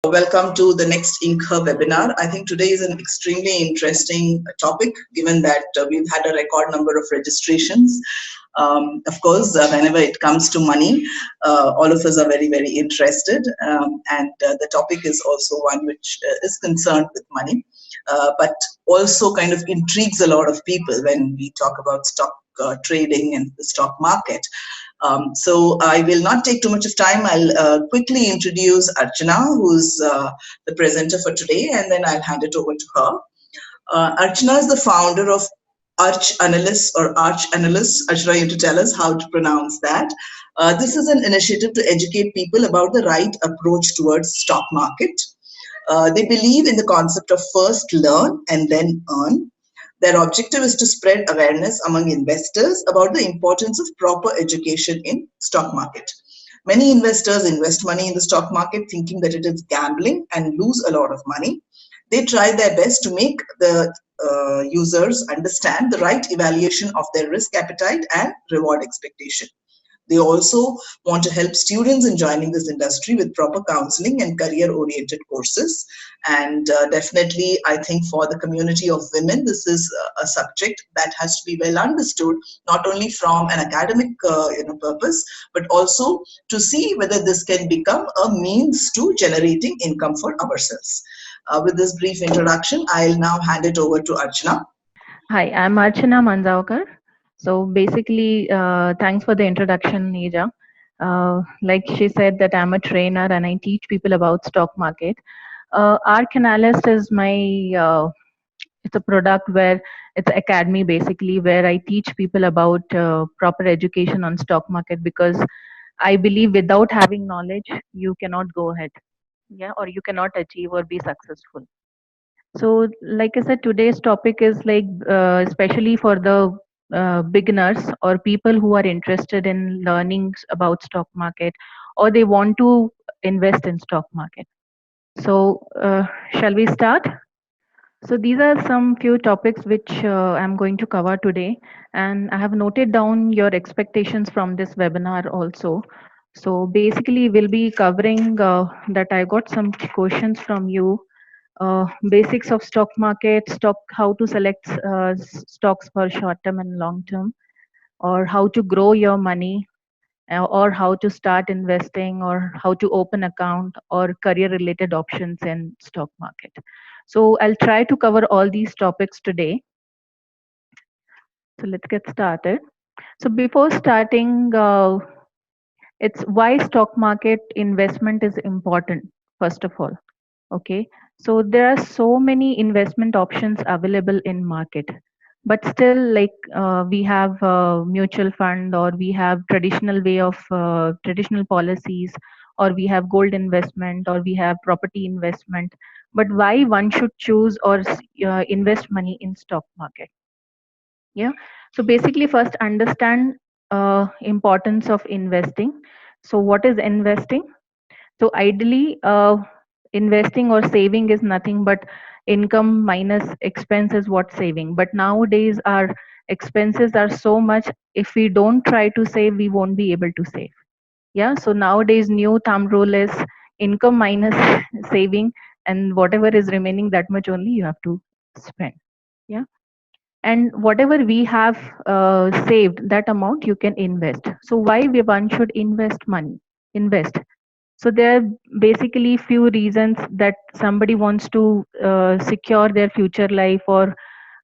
Welcome to the next Incur webinar. I think today is an extremely interesting topic given that we've had a record number of registrations. Of course, whenever it comes to money, all of us are very, very interested. And the topic is also one which is concerned with money, but also kind of intrigues a lot of people when we talk about stock trading and the stock market. So I will not take too much of time. I'll quickly introduce Archana, who's the presenter for today, and then I'll hand it over to her. Archana is the founder of Arch Analysts or Arch Analysts. Archana, you to tell us how to pronounce that. This is an initiative to educate people about the right approach towards stock market. They believe in the concept of first learn and then earn. Their objective is to spread awareness among investors about the importance of proper education in stock market. Many investors invest money in the stock market thinking that it is gambling and lose a lot of money. They try their best to make the users understand the right evaluation of their risk appetite and reward expectation. They also want to help students in joining this industry with proper counseling and career-oriented courses. And definitely, I think for the community of women, this is a subject that has to be well understood, not only from an academic purpose, but also to see whether this can become a means to generating income for ourselves. With this brief introduction, I'll now hand it over to Archana. Hi, I'm Archana Manzaokar. So basically, thanks for the introduction, Neja. Like she said that I'm a trainer and I teach people about stock market. Arc Analyst is it's a product where it's academy basically where I teach people about proper education on stock market because I believe without having knowledge, you cannot go ahead. Yeah, or you cannot achieve or be successful. So, like I said, today's topic is especially for the beginners or people who are interested in learning about stock market or they want to invest in stock market. So, shall we start? So, these are some few topics which I'm going to cover today, and I have noted down your expectations from this webinar also. So, basically, we'll be covering that I got some questions from you basics of stock market, how to select stocks for short term and long term, or how to grow your money, or how to start investing, or how to open account, or career related options in stock market. So I'll try to cover all these topics today. So let's get started. So before starting, it's why stock market investment is important, first of all. Okay, so there are so many investment options available in market, but still we have mutual fund, or we have traditional way of traditional policies, or we have gold investment, or we have property investment. But why one should choose or invest money in stock market? Yeah, so basically first understand importance of investing. So what is investing? So ideally, investing or saving is nothing but income minus expense is what saving. But nowadays, our expenses are so much. If we don't try to save, we won't be able to save. Yeah. So nowadays, new thumb rule is income minus saving, and whatever is remaining, that much only you have to spend. Yeah. And whatever we have saved, that amount you can invest. So why one should invest money? Invest. So there are basically few reasons that somebody wants to secure their future life, or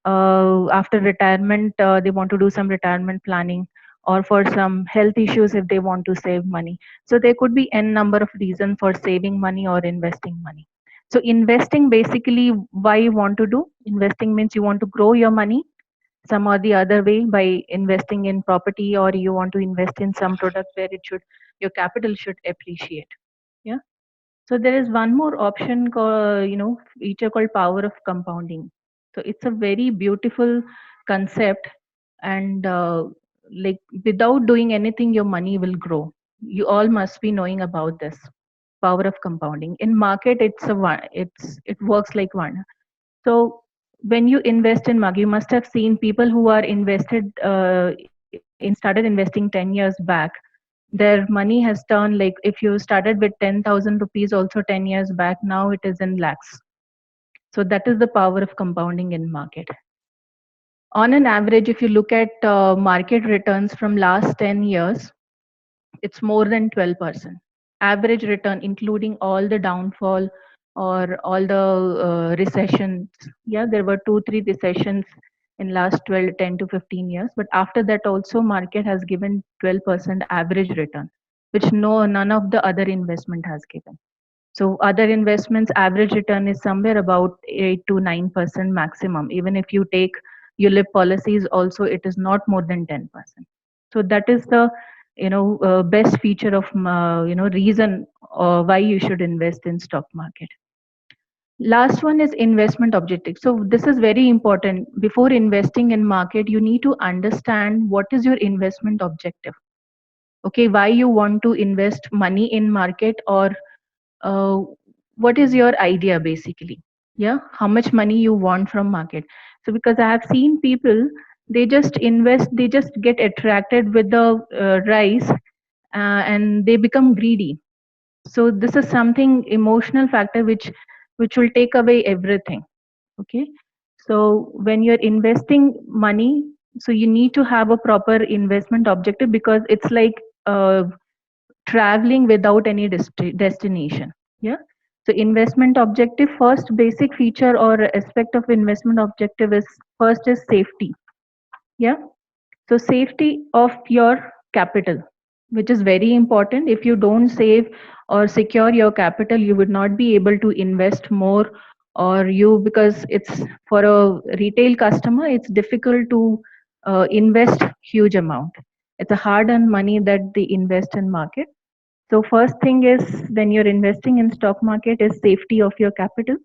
after retirement they want to do some retirement planning, or for some health issues if they want to save money. So there could be n number of reasons for saving money or investing money. So investing, basically why you want to do investing means you want to grow your money some or the other way by investing in property, or you want to invest in some product where your capital should appreciate. Yeah. So there is one more option called, feature called power of compounding. So it's a very beautiful concept, and without doing anything, your money will grow. You all must be knowing about this power of compounding. In market, it works like one. So when you invest in market, you must have seen people who are invested started investing 10 years back. their money has turned, like if you started with 10,000 rupees also 10 years back, now it is in lakhs. So that is the power of compounding in market. On an average, if you look at market returns from last 10 years, it's more than 12%. Average return, including all the downfall or all the recessions. Yeah, there were 2, 3 recessions in last 12, 10 to 15 years. But after that also market has given 12% average return, which none of the other investment has given. So other investments average return is somewhere about 8 to 9% maximum. Even if you take ULIP policies also, it is not more than 10%. So that is the best feature of reason why you should invest in stock market. Last one is investment objective. So this is very important. Before investing in market, you need to understand what is your investment objective. Okay, why you want to invest money in market, or uh, what is your idea basically. Yeah, how much money you want from market. So because I have seen people, they just invest, they just get attracted with the rise, and they become greedy. So this is something emotional factor which will take away everything. Okay, so when you're investing money, so you need to have a proper investment objective, because it's like traveling without any destination. Yeah, so investment objective, first basic feature or aspect of investment objective is, first is safety. Yeah, so safety of your capital, which is very important. If you don't save or secure your capital, you would not be able to invest more, or you, because it's for a retail customer, it's difficult to invest huge amount. It's a hard earned money that they invest in market. So first thing is, when you're investing in stock market, is safety of your capital.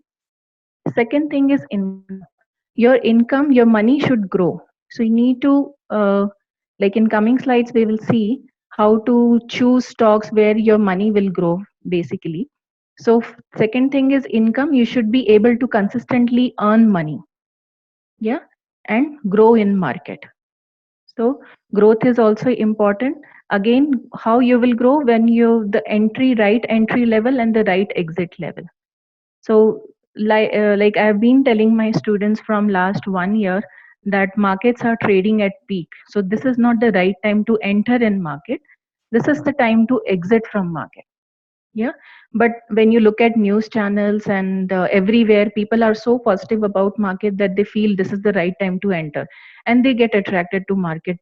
Second thing is income. Your income, your money should grow. So you need to, like in coming slides, we will see how to choose stocks where your money will grow basically. So second thing is income. You should be able to consistently earn money. Yeah, and grow in market. So growth is also important. Again, how you will grow, when you the right entry level and the right exit level. So like I've been telling my students from last 1 year that markets are trading at peak. So this is not the right time to enter in market. This is the time to exit from market. Yeah, but when you look at news channels and everywhere, people are so positive about market that they feel this is the right time to enter, and they get attracted to market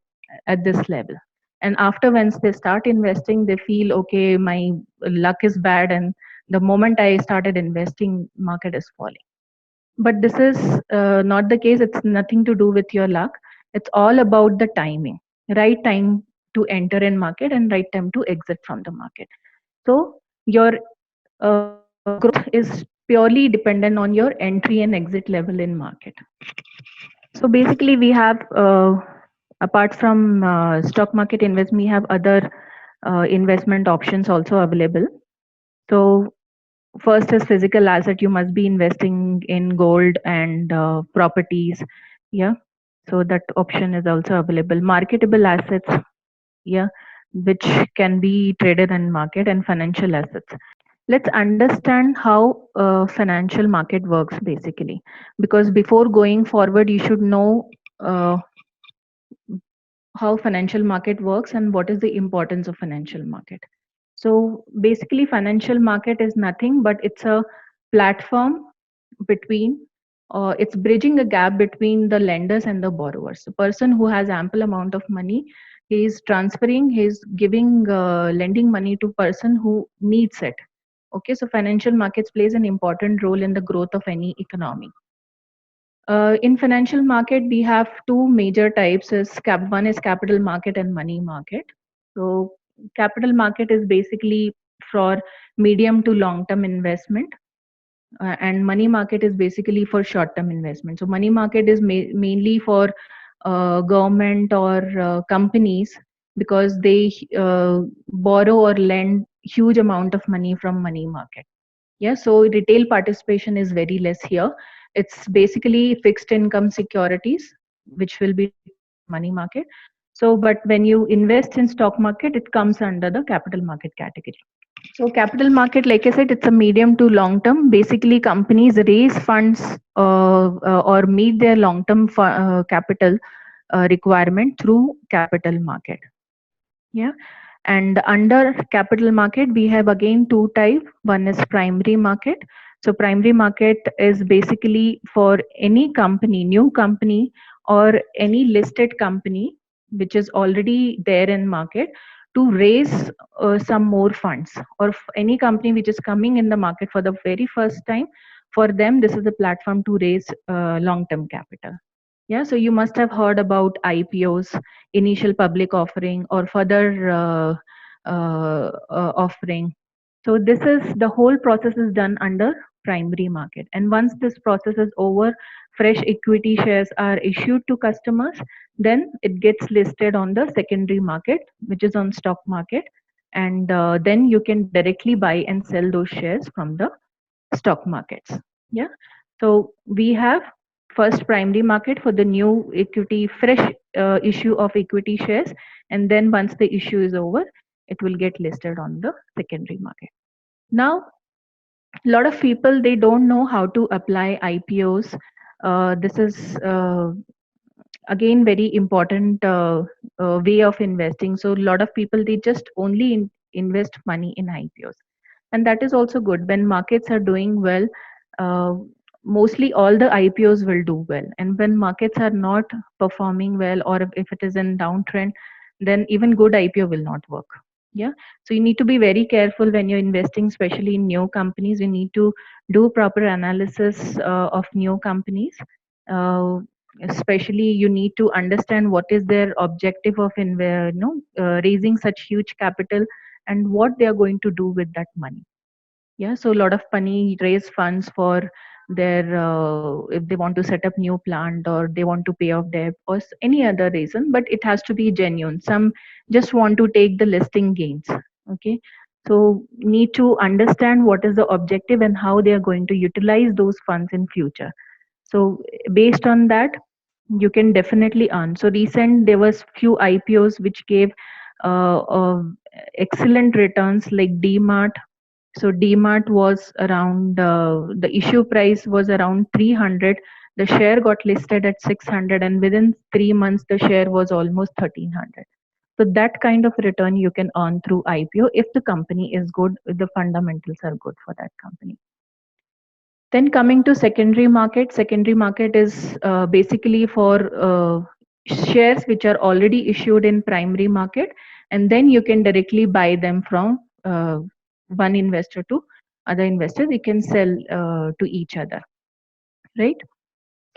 at this level. And after, once they start investing, they feel, okay, my luck is bad, and the moment I started investing, market is falling. But this is not the case. It's nothing to do with your luck. It's all about the timing, right time to enter in market and right time to exit from the market. So your growth is purely dependent on your entry and exit level in market. So basically, we have apart from stock market investment, we have other investment options also available. So first is physical asset. You must be investing in gold and properties. Yeah, so that option is also available. Marketable assets, yeah, which can be traded in market, and financial assets. Let's understand how financial market works basically, because before going forward, you should know uh, how financial market works and what is the importance of financial market. So basically, financial market is nothing but it's a platform between, it's bridging a gap between the lenders and the borrowers. The person who has ample amount of money, he is transferring, he is giving lending money to person who needs it. Okay, so financial markets plays an important role in the growth of any economy. In financial market, we have two major types. One is capital market and money market. So capital market is basically for medium to long term investment, and money market is basically for short term investment. So money market is mainly for government or companies, because they borrow or lend huge amount of money from money market. Yeah, so retail participation is very less here. It's basically fixed income securities, which will be money market. So, but when you invest in stock market, it comes under the capital market category. So capital market, like I said, it's a medium to long term. Basically, companies raise funds or meet their long term capital requirement through capital market. Yeah. And under capital market, we have again two types. One is primary market. So primary market is basically for any company, new company, or any listed company which is already there in market to raise some more funds, or any company which is coming in the market for the very first time. For them, this is the platform to raise long-term capital. Yeah, so you must have heard about IPOs, initial public offering, or further offering. So this is the whole process is done under primary market. And once this process is over, fresh equity shares are issued to customers. Then it gets listed on the secondary market, which is on stock market. And then you can directly buy and sell those shares from the stock markets. Yeah. So we have first primary market for the new equity, fresh issue of equity shares. And then once the issue is over, it will get listed on the secondary market. Now, a lot of people, they don't know how to apply IPOs. This is again very important way of investing. So a lot of people, they just only invest money in IPOs, and that is also good. When markets are doing well, uh, mostly all the IPOs will do well, and when markets are not performing well, or if it is in downtrend, then even good IPO will not work. Yeah, so you need to be very careful when you're investing, especially in new companies. You need to do proper analysis of new companies. uh, Especially you need to understand what is their objective of raising such huge capital, and what they are going to do with that money. Yeah, so a lot of money raise funds for their if they want to set up new plant, or they want to pay off debt, or any other reason, but it has to be genuine. Some just want to take the listing gains. Okay, so need to understand what is the objective and how they are going to utilize those funds in future. So based on that, you can definitely earn. So recent there was few IPOs which gave excellent returns, like DMart. So DMart was around the issue price was around 300. The share got listed at 600, and within 3 months the share was almost 1300. So that kind of return you can earn through IPO if the company is good, if the fundamentals are good for that company. Then coming to secondary market is basically for shares which are already issued in primary market, and then you can directly buy them from one investor to other investors. You can sell to each other, right?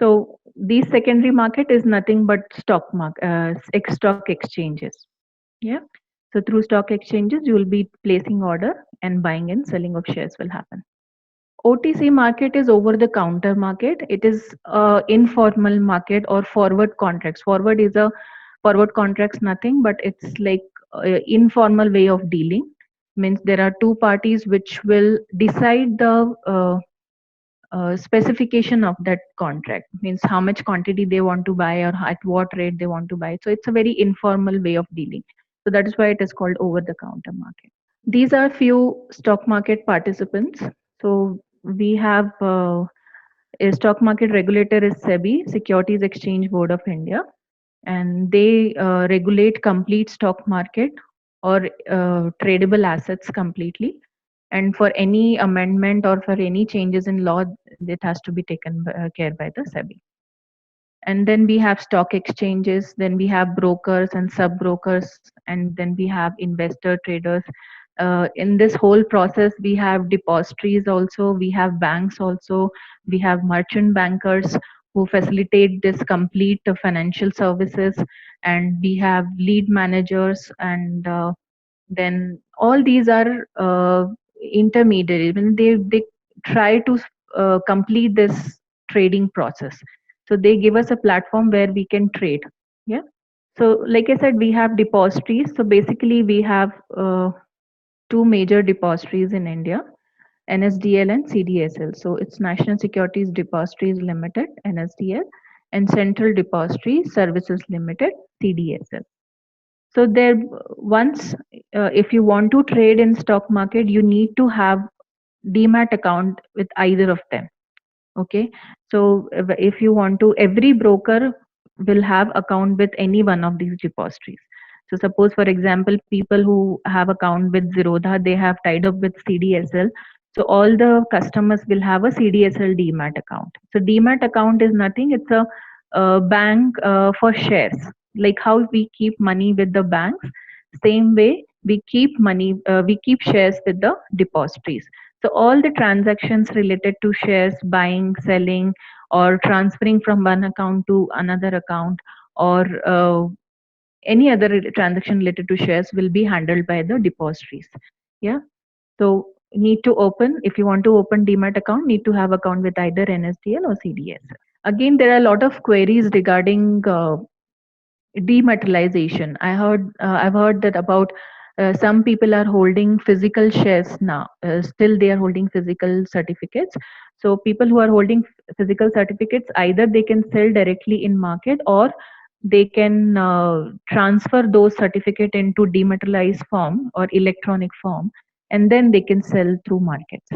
So the secondary market is nothing but stock exchanges. Yeah. So through stock exchanges, you will be placing order, and buying and selling of shares will happen. OTC market is over the counter market. It is a informal market or forward contracts. Forward contracts, nothing but it's like informal way of dealing. Means there are two parties which will decide the specification of that contract. Means how much quantity they want to buy, or at what rate they want to buy. So it's a very informal way of dealing. So that is why it is called over the counter market. These are few stock market participants. So we have a stock market regulator is SEBI, Securities Exchange Board of India, and they regulate complete stock market or tradable assets completely. And for any amendment or for any changes in law, it has to be taken care by the SEBI. And then we have stock exchanges, then we have brokers and sub brokers, and then we have investor traders. In this whole process, we have depositories also, we have banks also, we have merchant bankers who facilitate this complete financial services, and we have lead managers, and then all these are intermediaries. When they try to complete this trading process, so they give us a platform where we can trade. Yeah, so like I said, we have depositories. So basically we have two major depositories in India, NSDL and CDSL. So it's National Securities Depositories Limited, NSDL, and Central Depository Services Limited, CDSL. So there, once if you want to trade in stock market, you need to have demat account with either of them. Okay, so if you want to, every broker will have account with any one of these depositories. So suppose, for example, people who have account with Zerodha, they have tied up with CDSL. So all the customers will have a CDSL demat account. So demat account is nothing, it's a bank for shares. Like how we keep money with the banks, same way we keep money, we keep shares with the depositories. So all the transactions related to shares, buying, selling, or transferring from one account to another account, or any other transaction related to shares will be handled by the depositories. Yeah. So need to open, if you want to open demat account, need to have account with either NSDL or CDS. Again, there are a lot of queries regarding dematerialization. I've heard that about some people are holding physical shares now. Still, they are holding physical certificates. So people who are holding physical certificates, either they can sell directly in market, or they can transfer those certificate into dematerialized form or electronic form, and then they can sell through markets.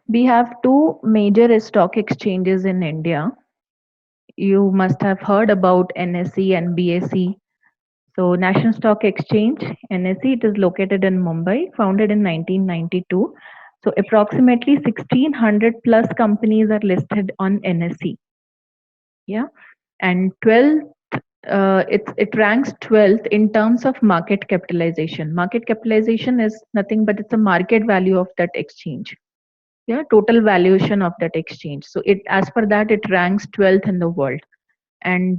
We have two major stock exchanges in India. You must have heard about NSE and BSE. So National Stock Exchange, NSE, it is located in Mumbai, founded in 1992. So approximately 1600 plus companies are listed on NSE. Yeah, and 12, it ranks 12th in terms of market capitalization. Market capitalization is nothing but it's a market value of that exchange. Yeah, total valuation of that exchange. So it, as per that, it ranks 12th in the world. And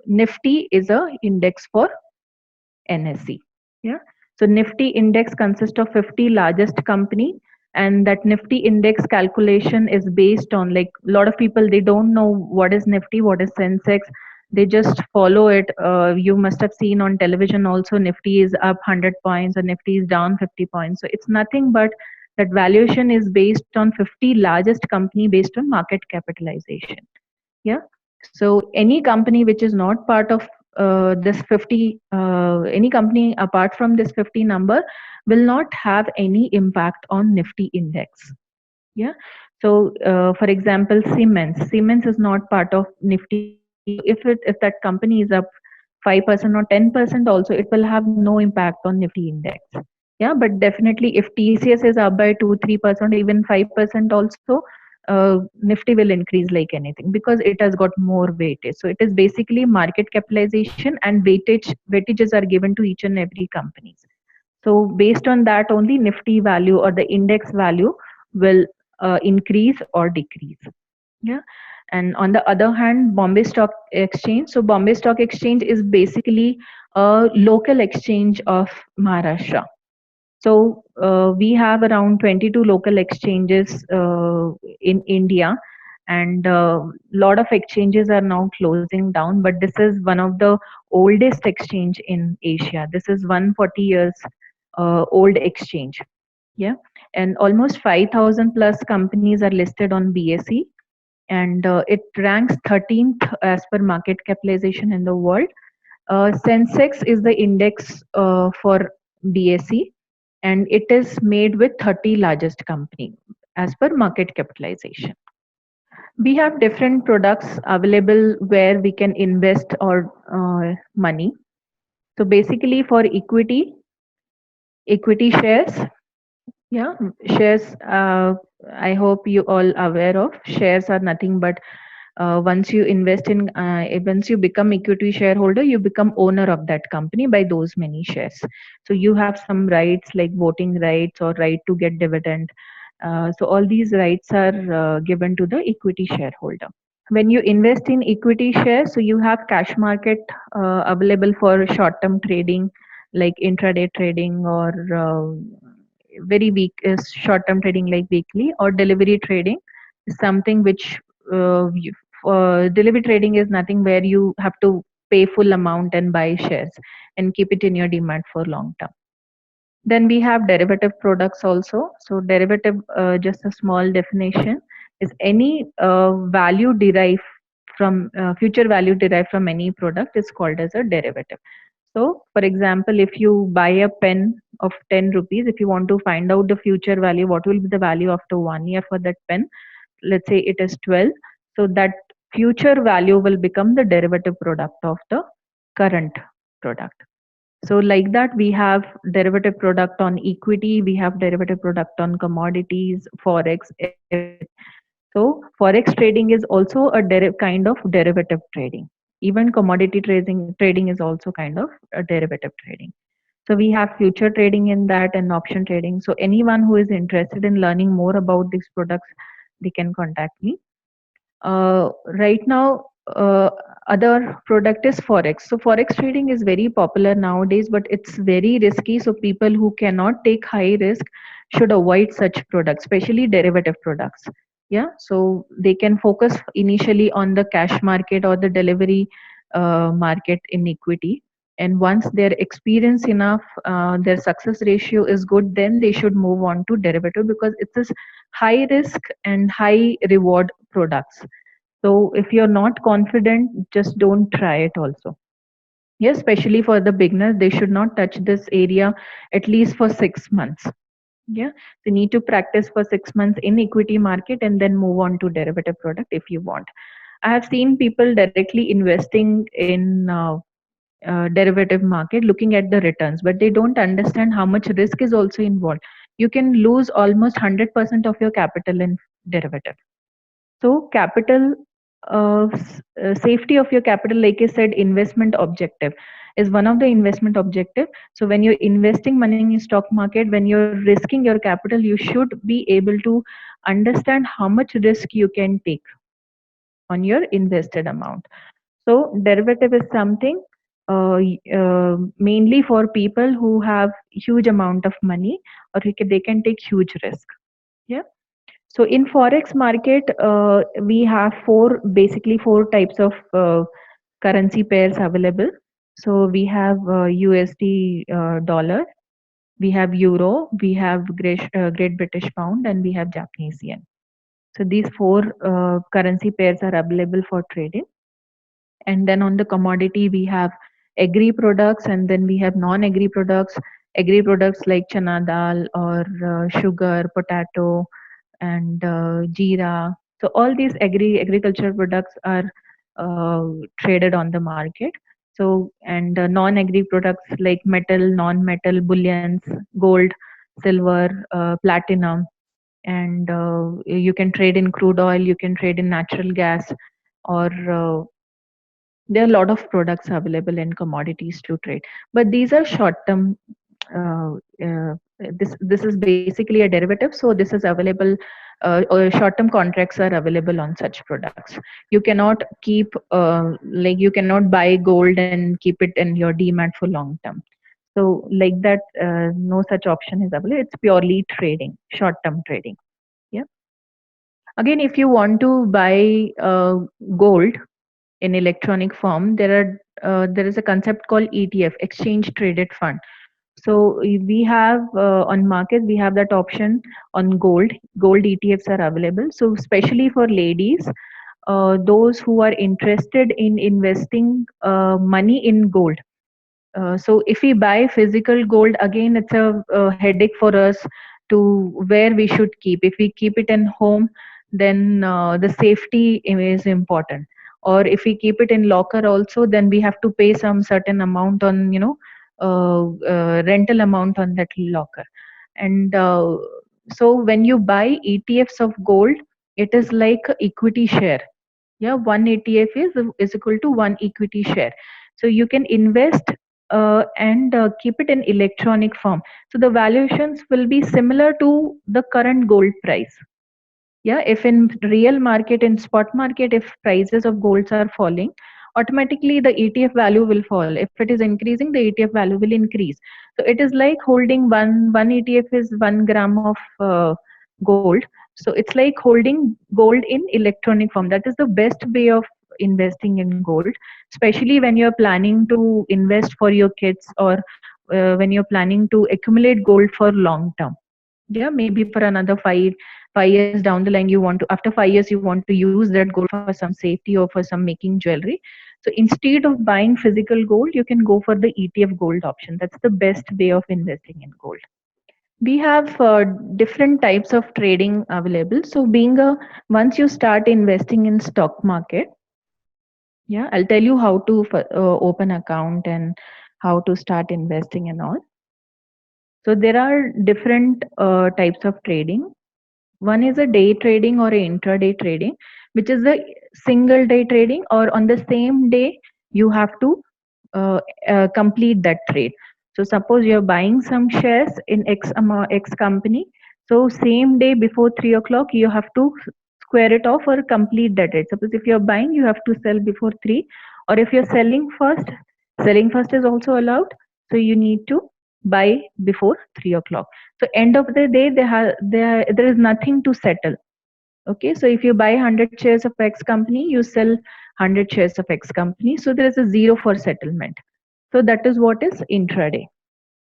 Nifty is a index for NSE. Yeah. So Nifty index consists of 50 largest company, and that Nifty index calculation is based on, like, a lot of people, they don't know what is Nifty, what is Sensex. They just follow it. You must have seen on television also, Nifty is up 100 points or Nifty is down 50 points. So it's nothing but that valuation is based on 50 largest company based on market capitalization. Yeah. So any company which is not part of this 50, any company apart from this 50 number will not have any impact on Nifty index. Yeah. So for example, Siemens is not part of Nifty. If that company is up 5% or 10% also, it will have no impact on Nifty index. Yeah, but definitely if TCS is up by 2-3%, even 5% also, Nifty will increase like anything because it has got more weightage. So it is basically market capitalization and weightages are given to each and every company. So based on that only, Nifty value or the index value will increase or decrease. Yeah. And on the other hand, Bombay Stock Exchange. So Bombay Stock Exchange is basically a local exchange of Maharashtra. So we have around 22 local exchanges in India, and a lot of exchanges are now closing down. But this is one of the oldest exchange in Asia. This is 140 years old exchange. Yeah, and almost 5,000 plus companies are listed on BSE, and it ranks 13th as per market capitalization in the world. Sensex is the index for BSE, and it is made with 30 largest company as per market capitalization. We have different products available where we can invest our money. So basically for equity shares, yeah, shares, I hope you all aware of, shares are nothing but once you invest in, once you become equity shareholder, you become owner of that company by those many shares. So you have some rights like voting rights or right to get dividend. So all these rights are given to the equity shareholder. When you invest in equity shares, so you have cash market available for short-term trading, like intraday trading, or very weak is short-term trading like weekly, or delivery trading is something which delivery trading is nothing where you have to pay full amount and buy shares and keep it in your demand for long term. Then we have derivative products also. So derivative, just a small definition, is any value derived from future value derived from any product is called as a derivative. So, for example, if you buy a pen of 10 rupees, if you want to find out the future value, what will be the value after 1 year for that pen? Let's say it is 12. So, that future value will become the derivative product of the current product. So, like that, we have derivative product on equity, we have derivative product on commodities, forex, everything. So, forex trading is also a kind of derivative trading. Even commodity trading is also kind of a derivative trading. So, we have future trading in that and option trading. So, anyone who is interested in learning more about these products, they can contact me. Right now, other product is forex. So forex trading is very popular nowadays, but it's very risky. So people who cannot take high risk should avoid such products, especially derivative products. Yeah, so they can focus initially on the cash market or the delivery market in equity. And once they're experienced enough, their success ratio is good, then they should move on to derivative, because it's this high risk and high reward products. So if you're not confident, just don't try it also. Yes, especially for the beginners, they should not touch this area at least for 6 months. Yeah, they need to practice for 6 months in equity market and then move on to derivative product if you want. I have seen people directly investing in derivative market, looking at the returns, but they don't understand how much risk is also involved. You can lose almost 100% of your capital in derivative. So capital, safety of your capital, like I said, investment objective is one of the investment objective. So when you're investing money in stock market, when you're risking your capital, you should be able to understand how much risk you can take on your invested amount. So derivative is something mainly for people who have huge amount of money, or they can take huge risk. Yeah. So in forex market, we have basically four types of currency pairs available. So we have USD dollar, we have euro, we have Great British pound, and we have Japanese yen. So these four currency pairs are available for trading. And then on the commodity, we have agri products, and then we have non-agri products. Agri products like chana dal or sugar, potato, and jeera. So all these agricultural products are traded on the market. So, and non-agri products like metal, non-metal, bullions, gold, silver, platinum, and you can trade in crude oil, you can trade in natural gas, or there are a lot of products available in commodities to trade. But these are short term. uh, uh, this is basically a derivative, so this is available, or short term contracts are available on such products. You cannot keep, like you cannot buy gold and keep it in your demat for long term. So like that, no such option is available. It's purely trading, short term trading. Yeah. Again, if you want to buy gold in electronic form, there is a concept called ETF, exchange traded fund. So we have on market, we have that option on gold. Gold ETFs are available. So especially for ladies, those who are interested in investing money in gold. So if we buy physical gold, again it's a headache for us to where we should keep. If we keep it in home, then the safety is important. Or if we keep it in locker also, then we have to pay some certain amount on, rental amount on that locker. And so when you buy ETFs of gold, it is like a equity share. Yeah, one ETF is equal to one equity share. So you can invest and keep it in electronic form. So the valuations will be similar to the current gold price. Yeah, if in real market, in spot market, if prices of golds are falling, automatically the ETF value will fall. If it is increasing, the ETF value will increase. So it is like holding one ETF is 1 gram of gold. So it's like holding gold in electronic form. That is the best way of investing in gold, especially when you're planning to invest for your kids, or when you're planning to accumulate gold for long term. Yeah, maybe for another 5 years down the line, you want to, after 5 years you want to use that gold for some safety or for some making jewelry. So instead of buying physical gold, you can go for the ETF gold option. That's the best way of investing in gold. We have different types of trading available. So being a, once you start investing in stock market, yeah, I'll tell you how to open account and how to start investing and all. So there are different types of trading. One is a day trading or a intraday trading, which is a single day trading, or on the same day you have to complete that trade. So suppose you're buying some shares in X amount, X company. So same day before 3 o'clock, you have to square it off or complete that trade. Suppose if you're buying, you have to sell before 3, or if you're selling first is also allowed. So you need to buy before 3 o'clock. So end of the day, there is nothing to settle. Okay, so if you buy 100 shares of X company, you sell 100 shares of X company. So there is a zero for settlement. So that is what is intraday.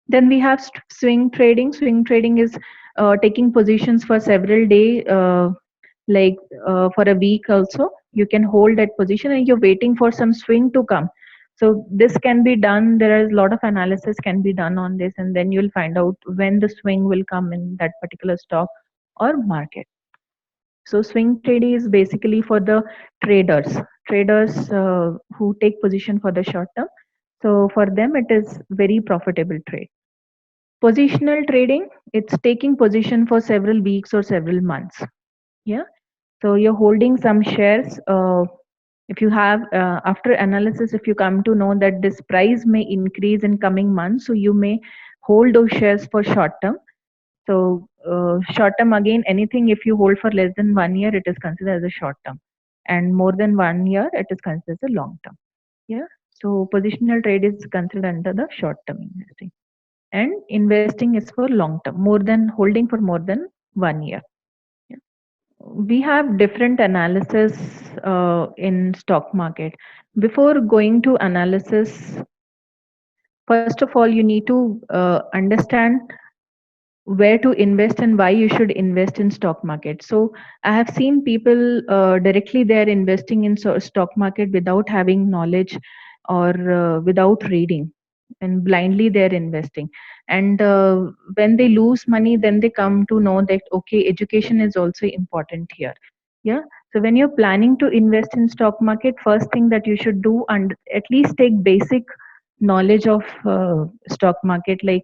Then we have swing trading. Swing trading is taking positions for several days, like for a week also. You can hold that position and you're waiting for some swing to come. So this can be done. There is a lot of analysis can be done on this, and then you'll find out when the swing will come in that particular stock or market. So swing trading is basically for the traders who take position for the short term. So for them, it is very profitable trade. Positional trading, it's taking position for several weeks or several months. Yeah. So you're holding some shares. If you have, after analysis, if you come to know that this price may increase in coming months, so you may hold those shares for short term. So short term, again, anything if you hold for less than 1 year, it is considered as a short term, and more than 1 year, it is considered as a long term. Yeah. So positional trade is considered under the short term investing, and investing is for long term, more than holding for more than 1 year. Yeah. We have different analysis in stock market. Before going to analysis, first of all, you need to understand where to invest and why you should invest in stock market. So I have seen people directly they're investing in stock market without having knowledge, or without reading, and blindly they're investing. And when they lose money, then they come to know that okay, education is also important here. Yeah. So when you're planning to invest in stock market, first thing that you should do, and at least take basic knowledge of stock market, like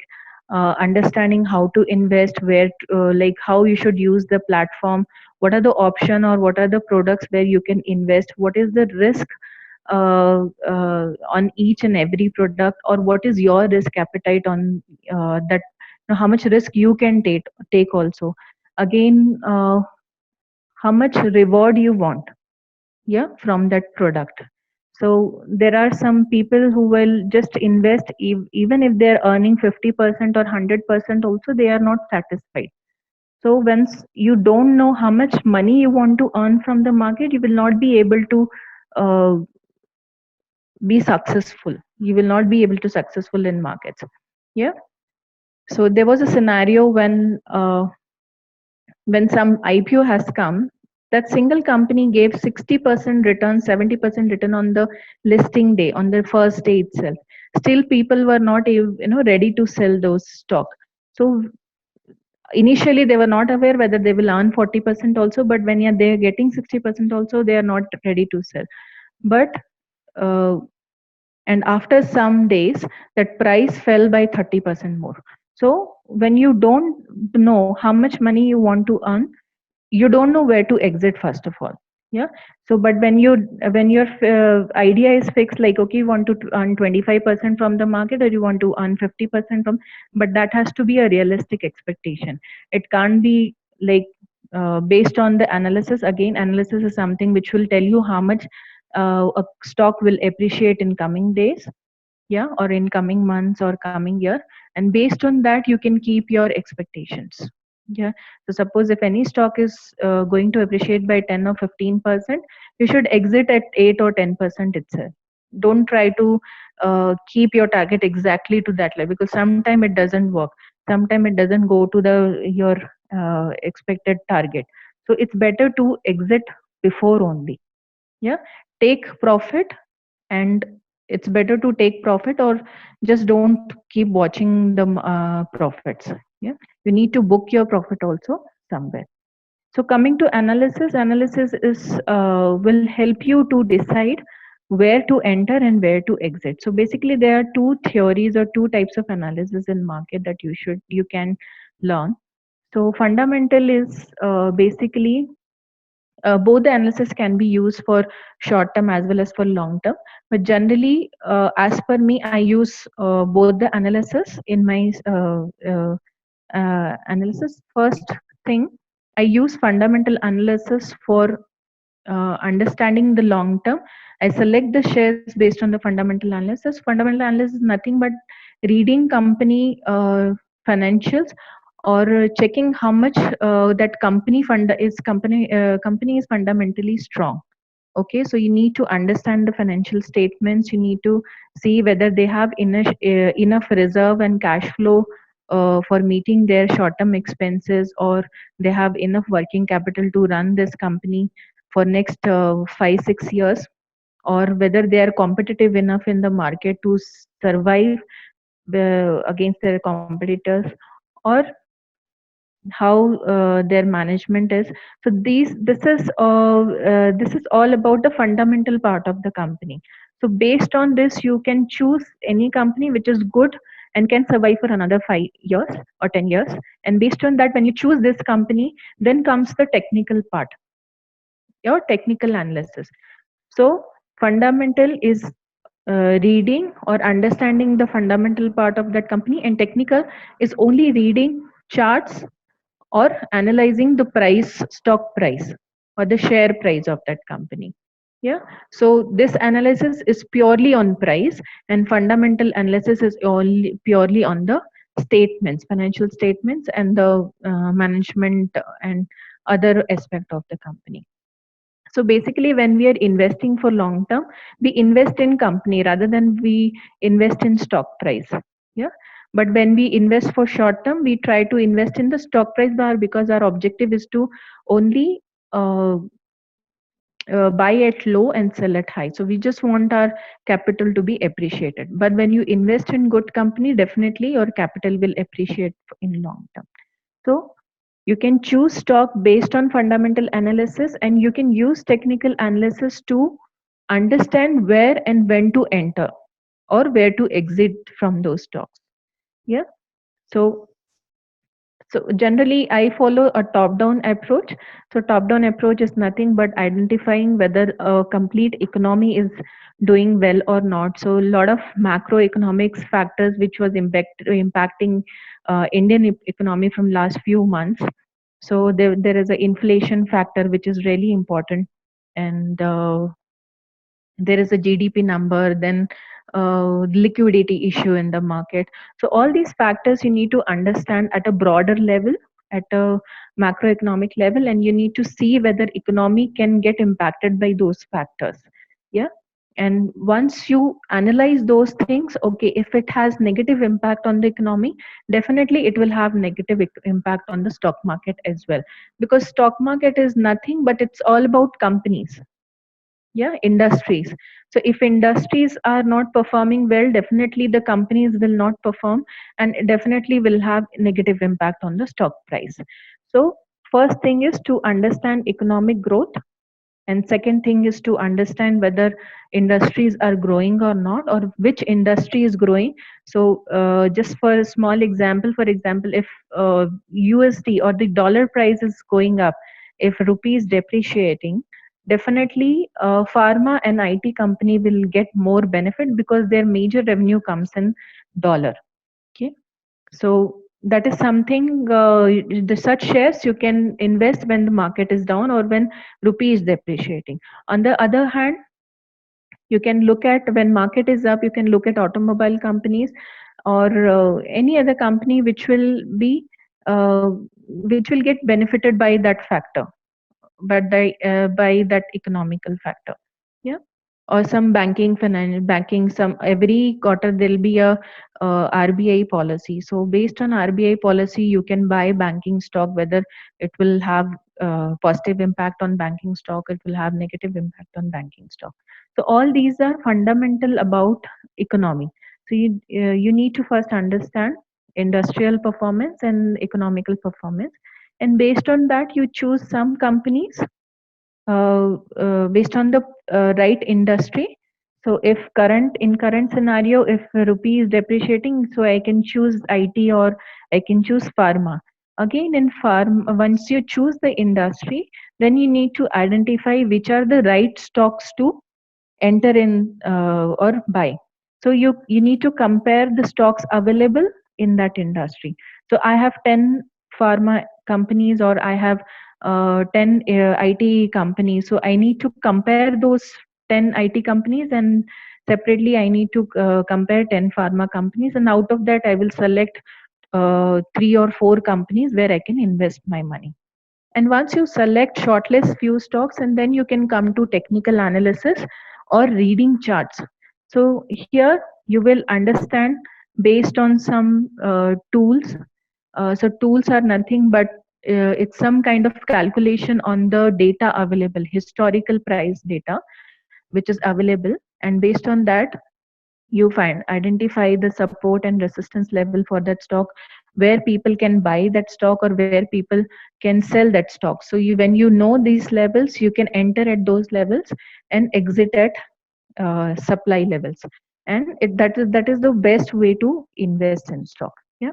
understanding how to invest, where like how you should use the platform, what are the option or what are the products where you can invest, what is the risk on each and every product, or what is your risk appetite on that, how much risk you can take also. Again, how much reward you want, yeah, from that product. So there are some people who will just invest, even if they're earning 50% or 100% also, they are not satisfied. So once you don't know how much money you want to earn from the market, you will not be able to uh, be successful. You will not be able to successful in markets. Yeah. So there was a scenario when some IPO has come, that single company gave 60% return, 70% return on the listing day, on the first day itself. Still, people were not, ready to sell those stock. So initially, they were not aware whether they will earn 40% also. But when they're getting 60% also, they are not ready to sell. But uh, and after some days, that price fell by 30% more. So when you don't know how much money you want to earn, you don't know where to exit first of all. Yeah. So but when your idea is fixed, like okay, you want to earn 25% from the market, or you want to earn 50% from, but that has to be a realistic expectation. It can't be like based on the analysis. Again, analysis is something which will tell you how much a stock will appreciate in coming days, yeah, or in coming months or coming year, and based on that you can keep your expectations. Yeah. So suppose if any stock is going to appreciate by 10 or 15%, you should exit at 8 or 10% itself. Don't try to keep your target exactly to that level, because sometimes it doesn't work. sometimes it doesn't go to your expected target. So it's better to exit before only. Yeah, take profit, and it's better to take profit, or just don't keep watching the profits. Yeah, you need to book your profit also somewhere. So coming to analysis is will help you to decide where to enter and where to exit. So basically there are two theories or two types of analysis in market that you can learn. So fundamental is basically both the analysis can be used for short term as well as for long term, but generally as per me I use both the analysis in my analysis. First thing, I use fundamental analysis for understanding the long term. I select the shares based on the fundamental analysis. Fundamental analysis is nothing but reading company financials, or checking how much that company is fundamentally strong. Okay, so you need to understand the financial statements. You need to see whether they have enough reserve and cash flow for meeting their short term expenses, or they have enough working capital to run this company for next 5 6 years, or whether they are competitive enough in the market to survive against their competitors, or how their management is. So this is all about the fundamental part of the company. So based on this you can choose any company which is good and can survive for another 5 years or 10 years. And based on that, when you choose this company, then comes the technical part, your technical analysis. So fundamental is reading or understanding the fundamental part of that company, and technical is only reading charts or analyzing the stock price or the share price of that company. Yeah, so this analysis is purely on price, and fundamental analysis is only purely on the statements, financial statements, and the management and other aspect of the company. So basically when we are investing for long term, we invest in company rather than we invest in stock price. Yeah, but when we invest for short term, we try to invest in the stock price bar, because our objective is to only uh, buy at low and sell at high. So we just want our capital to be appreciated. But when you invest in good company, definitely your capital will appreciate in long term. So you can choose stock based on fundamental analysis, and you can use technical analysis to understand where and when to enter or where to exit from those stocks. Yeah. So generally I follow a top down approach. So top down approach is nothing but identifying whether a complete economy is doing well or not. So a lot of macroeconomics factors which was impacting Indian economy from last few months. So there is an inflation factor which is really important, and there is a GDP number, then liquidity issue in the market. So all these factors you need to understand at a broader level, at a macroeconomic level, and you need to see whether economy can get impacted by those factors. Yeah. And once you analyze those things, okay, if it has negative impact on the economy, definitely it will have negative impact on the stock market as well, because stock market is nothing but it's all about companies. Yeah, industries. So if industries are not performing well, definitely the companies will not perform, and definitely will have negative impact on the stock price. So first thing is to understand economic growth, and second thing is to understand whether industries are growing or not, or which industry is growing. So just for a small example, for example, if USD or the dollar price is going up, if rupee is depreciating, definitely pharma and IT company will get more benefit, because their major revenue comes in dollar. Okay, so that is something, the such shares you can invest when the market is down or when rupee is depreciating. On the other hand, you can look at when market is up, you can look at automobile companies, or any other company uh, which will get benefited by that factor, but by that economical factor. Yeah. or some banking, some every quarter there'll be a RBI policy. So based on RBI policy, you can buy banking stock, whether it will have positive impact on banking stock, it will have negative impact on banking stock. So all these are fundamental about economy. So you need to first understand industrial performance and economical performance, and based on that you choose some companies based on the right industry. So if current scenario, if rupee is depreciating, so I can choose IT or I can choose pharma. Again, in pharma, once you choose the industry, then you need to identify which are the right stocks to enter in or buy. So you need to compare the stocks available in that industry. So I have 10 pharma companies, or I have 10 IT companies. So I need to compare those 10 IT companies, and separately I need to compare 10 pharma companies, and out of that I will select 3 or 4 companies where I can invest my money. And once you select, shortlist few stocks, and then you can come to technical analysis or reading charts. So here you will understand based on some tools. So tools are nothing but it's some kind of calculation on the data available, historical price data, which is available. And based on that, you identify the support and resistance level for that stock, where people can buy that stock or where people can sell that stock. So when you know these levels, you can enter at those levels and exit at supply levels. And that is the best way to invest in stock. Yeah.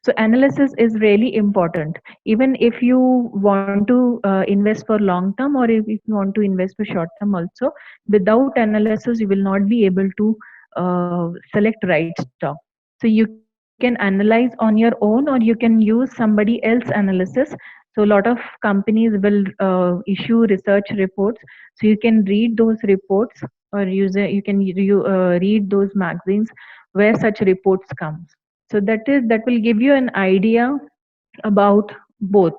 So analysis is really important, even if you want to invest for long term, or if you want to invest for short term also. Without analysis you will not be able to select right stock. So you can analyze on your own, or you can use somebody else analysis. So a lot of companies will issue research reports, so you can read those reports, or you can read those magazines where such reports comes. So that will give you an idea about both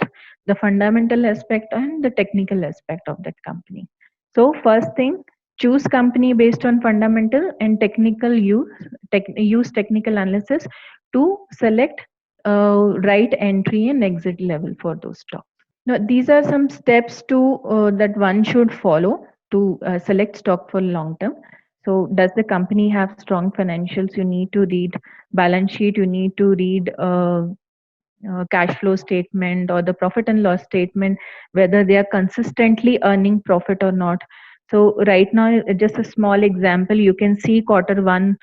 the fundamental aspect and the technical aspect of that company. So first thing, choose company based on fundamental and technical use technical analysis to select right entry and exit level for those stocks. Now, these are some steps to that one should follow to select stock for long term. So, does the company have strong financials? You need to read balance sheet. You need to read cash flow statement or the profit and loss statement, whether they are consistently earning profit or not. So right now, just a small example, you can see quarter 1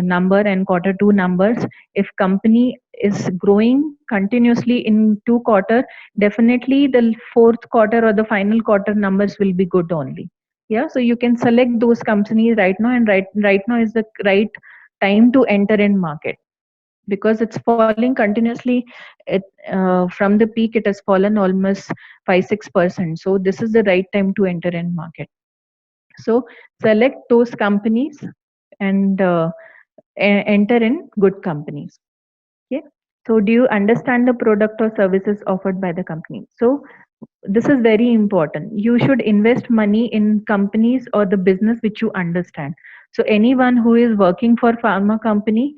number and quarter 2 numbers. If company is growing continuously in 2 quarter, definitely the fourth quarter or the final quarter numbers will be good only. Yeah, so you can select those companies right now, and right now is the right time to enter in market, because it's falling continuously. From the peak it has fallen almost 5-6%, so this is the right time to enter in market. So select those companies and enter in good companies. Okay, so do you understand the product or services offered by the company? So this is very important. You should invest money in companies or the business which you understand. So anyone who is working for pharma company,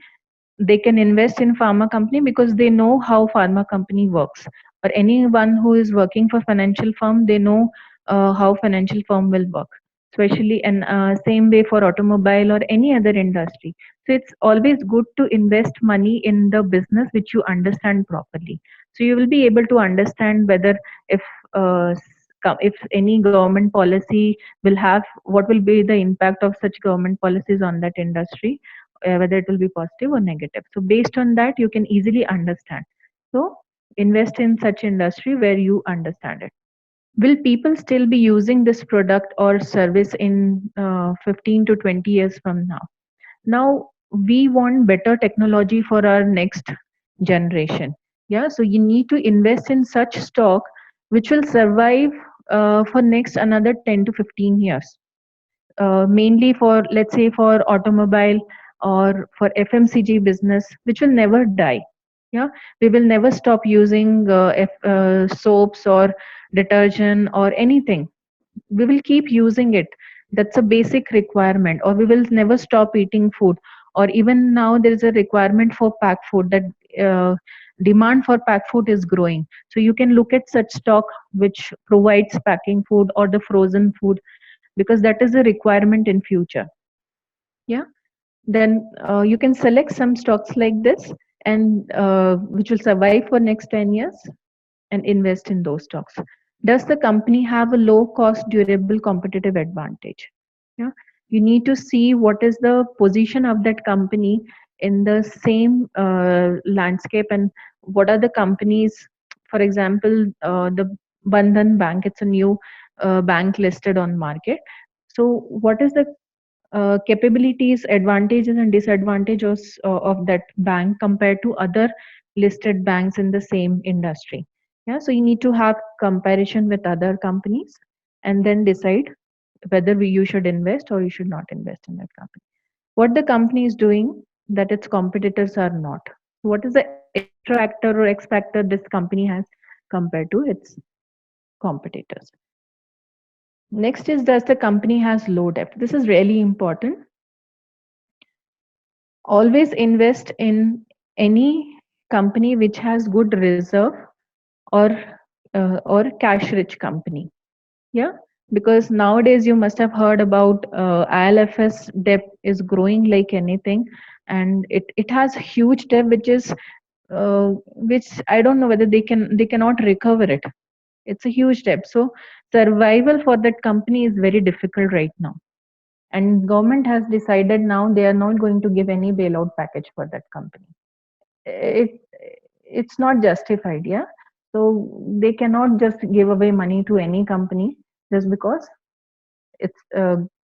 they can invest in pharma company because they know how pharma company works. Or anyone who is working for financial firm, they know how financial firm will work, especially. And same way for automobile or any other industry. So it's always good to invest money in the business which you understand properly. So you will be able to understand whether if if any government policy will have, what will be the impact of such government policies on that industry, whether it will be positive or negative. So based on that, you can easily understand. So invest in such industry where you understand it. Will people still be using this product or service in 15 to 20 years from now? Now we want better technology for our next generation. Yeah, so you need to invest in such stock which will survive for next another 10 to 15 years. Mainly for, let's say, for automobile or for FMCG business, which will never die. Yeah, we will never stop using soaps or detergent or anything. We will keep using it. That's a basic requirement, or we will never stop eating food. Or even now there is a requirement for packed food, that demand for packed food is growing. So you can look at such stock which provides packing food or the frozen food, because that is a requirement in future. Yeah. Then you can select some stocks like this, and which will survive for next 10 years, and invest in those stocks. Does the company have a low cost, durable, competitive advantage? Yeah. You need to see what is the position of that company in the same landscape, and what are the companies. For example, the Bandhan Bank, it's a new bank listed on market. So what is the capabilities, advantages and disadvantages of that bank compared to other listed banks in the same industry? Yeah, so you need to have comparison with other companies, and then decide whether you should invest or you should not invest in that company. What the company is doing that its competitors are not. What is the extra factor or X factor this company has compared to its competitors? Next is, does the company has low debt? This is really important. Always invest in any company which has good reserve, or cash rich company. Yeah, because nowadays you must have heard about ILFS debt is growing like anything, and it has huge debt which I don't know whether they cannot recover it. It's a huge debt. So survival for that company is very difficult right now, and government has decided now they are not going to give any bailout package for that company. It's not justified. Yeah, so they cannot just give away money to any company just because it's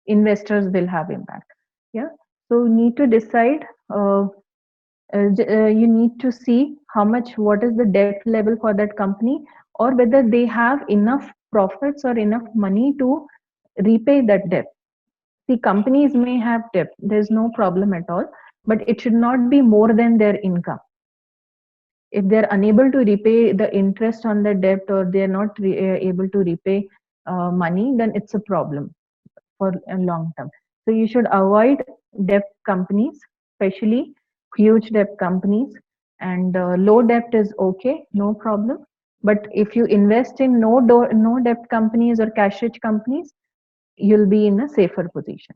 investors will have impact. Yeah, so you need to decide, you need to see how much, what is the debt level for that company, or whether they have enough profits or enough money to repay that debt. See, companies may have debt, there's no problem at all, but it should not be more than their income. If they're unable to repay the interest on the debt, or they're not able to repay money, then it's a problem for a long term. So you should avoid debt companies, especially huge debt companies. And low debt is okay, no problem. But if you invest in no debt companies or cash rich companies, you'll be in a safer position.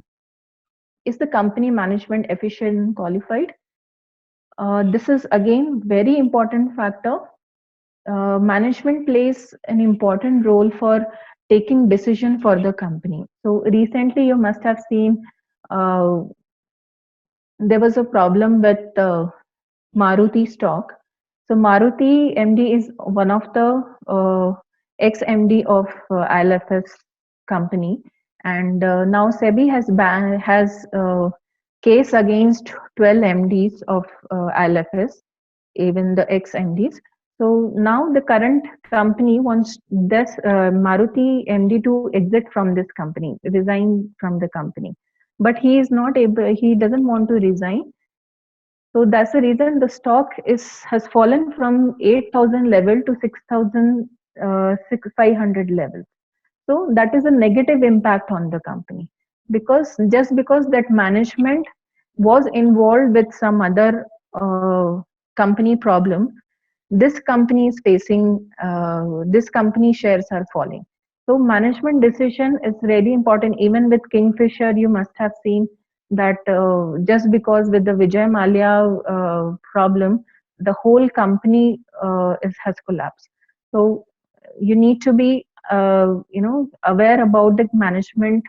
Is the company management efficient and qualified? This is again very important factor. Management plays an important role for taking decision for the company. So recently you must have seen there was a problem with Maruti stock. So Maruti MD is one of the ex MD of ILFS company, and now SEBI has case against 12 MDs of ILFS, even the ex MDs. So now the current company wants this Maruti MD to exit from this company, resign from the company, but he is not able. He doesn't want to resign. So that's the reason the stock has fallen from 8,000 level to 6,500 level. So that is a negative impact on the company, because just because that management was involved with some other company problem, this company is facing, this company shares are falling. So management decision is really important. Even with Kingfisher, you must have seen that just because with the Vijay Mallya problem, the whole company has collapsed. So you need to be aware about the management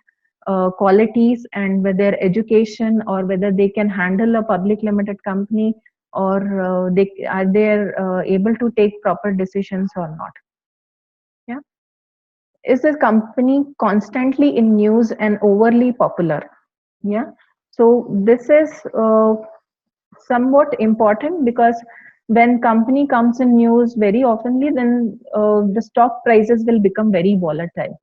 qualities, and whether education, or whether they can handle a public limited company, or they are they able to take proper decisions or not. Yeah. Is the company constantly in news and overly popular? Yeah. So this is somewhat important, because when company comes in news very oftenly, then the stock prices will become very volatile.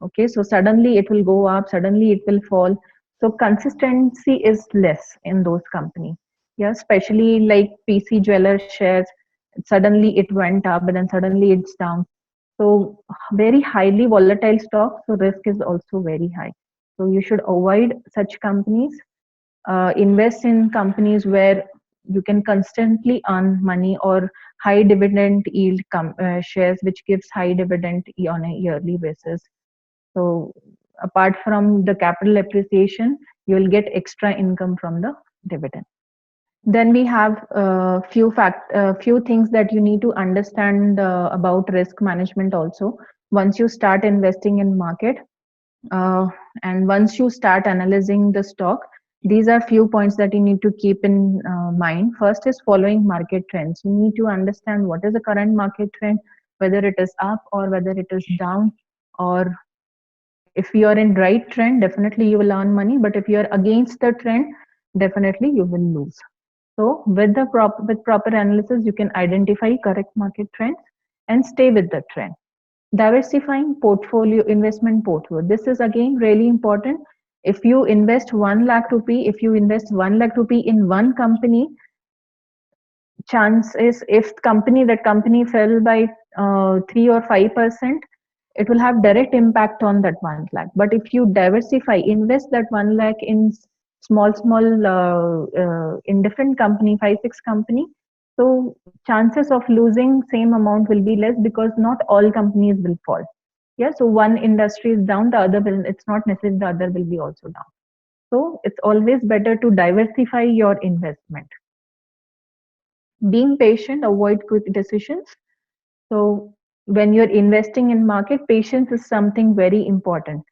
Okay, so suddenly it will go up, suddenly it will fall. So consistency is less in those companies. Yeah, especially like PC Jeweler shares, suddenly it went up, but then suddenly it's down. So very highly volatile stock, so risk is also very high. So you should avoid such companies. Invest in companies where you can constantly earn money, or high dividend yield shares which gives high dividend on a yearly basis. So apart from the capital appreciation, you will get extra income from the dividend. Then we have few things that you need to understand about risk management also. Once you start investing in market, and once you start analyzing the stock, these are few points that you need to keep in mind. First is following market trends. You need to understand what is the current market trend, whether it is up or whether it is down. Or if you are in right trend, definitely you will earn money, but if you are against the trend, definitely you will lose. So with proper analysis, you can identify correct market trends and stay with the trend. Diversifying investment portfolio, this is again really important. If you invest 1 lakh rupee, if you invest 1 lakh rupee in one company, chance is, if that company fell by 3 or 5%, it will have direct impact on that 1 lakh. But if you diversify, invest that 1 lakh in small in different company, 5-6 company, so chances of losing same amount will be less, because not all companies will fall. Yeah, so one industry is down, the other will, it's not necessary the other will be also down. So it's always better to diversify your investment. Being patient, avoid quick decisions. So when you're investing in market, patience is something very important.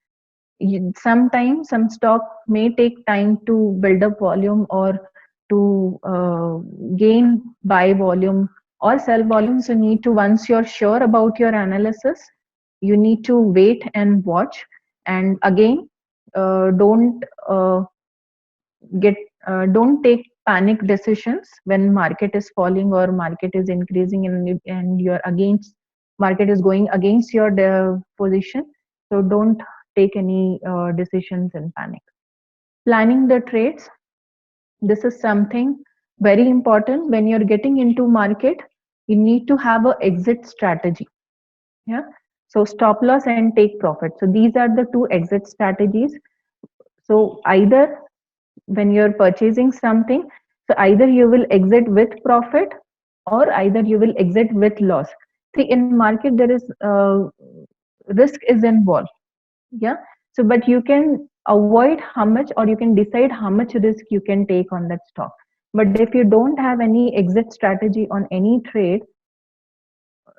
Sometimes some stock may take time to build up volume, or to gain buy volume or sell volume. So you need to, once you're sure about your analysis, you need to wait and watch. And again, don't don't take panic decisions when market is falling or market is increasing, and you're against, market is going against your position. So don't take any decisions in panic. Planning the trades, this is something very important. When you're getting into market, you need to have a exit strategy. Yeah, so stop loss and take profit. So these are the two exit strategies. So either when you're purchasing something, so either you will exit with profit, or either you will exit with loss. See, in market there is risk is involved. Yeah, so but you can avoid how much, or you can decide how much risk you can take on that stock. But if you don't have any exit strategy on any trade,